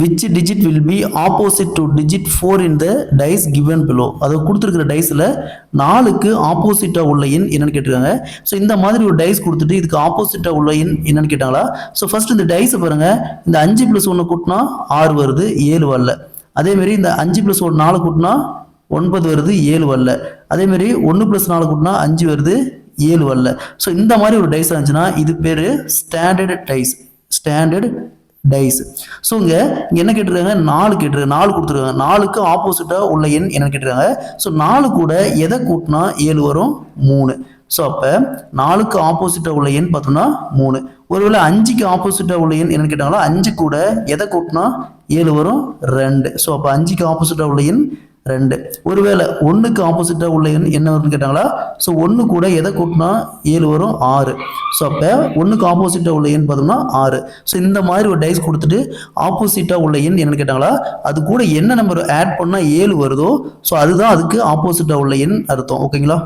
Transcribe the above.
which digit will be opposite to digit 4 in the dice given below. அதை கொடுத்துருக்கிற டைஸில் 4க்கு ஆப்போசிட்டாக உள்ள எண் என்னன்னு கேட்டிருக்காங்க. ஸோ இந்த மாதிரி ஒரு டைஸ் கொடுத்துட்டு இதுக்கு ஆப்போசிட்டாக உள்ள எண் என்னன்னு கேட்டாங்களா. ஸோ ஃபர்ஸ்ட் இந்த டைஸை பாருங்க, இந்த 5 + 1 கூட்டினா 6 வருது, 7 வரல. அதேமாரி இந்த 5 + 1 4 கூட்டினா 9 வருது, 7 வரல. அதேமாரி 1 + 4 கூட்டினா 5 வருது, 7 வரல. ஸோ இந்த மாதிரி ஒரு டைஸ் இருந்துச்சுன்னா இது பேர் standard dies. Standard dies. So இங்கே என்ன கேட்டிருக்காங்க, 4 கேட்டிருக்காங்க, 4 கொடுத்துருக்காங்க. 4க்கு ஆப்போசிட்டாக உள்ள எண் என்னன்னு கேட்டிருக்காங்க. ஸோ 4 கூட எதை கூட்டினா 7 வரும், 3. ஸோ அப்போ 4க்கு ஆப்போசிட்டாக உள்ள எண் பார்த்தோம்னா 3. ஒருவேளை 5க்கு ஆப்போசிட்டாக உள்ள எண் என்னன்னு கேட்டாங்களா, 5 கூட எதை கூட்டினா 7 வரும், 2. ஸோ அப்போ 5க்கு ஆப்போசிட்டாக உள்ள எண் 2. ஒருவேளை 1க்கு ஆப்போசிட்டாக உள்ள எண் என்ன வரும்னு கேட்டாங்களா. ஸோ 1 கூட எதை கூட்டினா 7 வரும், 6. ஸோ அப்போ 1க்கு ஆப்போசிட்டாக உள்ள எண் பார்த்தோம்னா 6. ஸோ இந்த மாதிரி ஒரு டைஸ் கொடுத்துட்டு ஆப்போசிட்டாக உள்ள எண் என்னன்னு கேட்டாங்களா, அது கூட என்ன நம்பர் ஆட் பண்ணால் 7 வருதோ ஸோ அதுதான் அதுக்கு ஆப்போசிட்டாக உள்ள எண் அர்த்தம். ஓகேங்களா.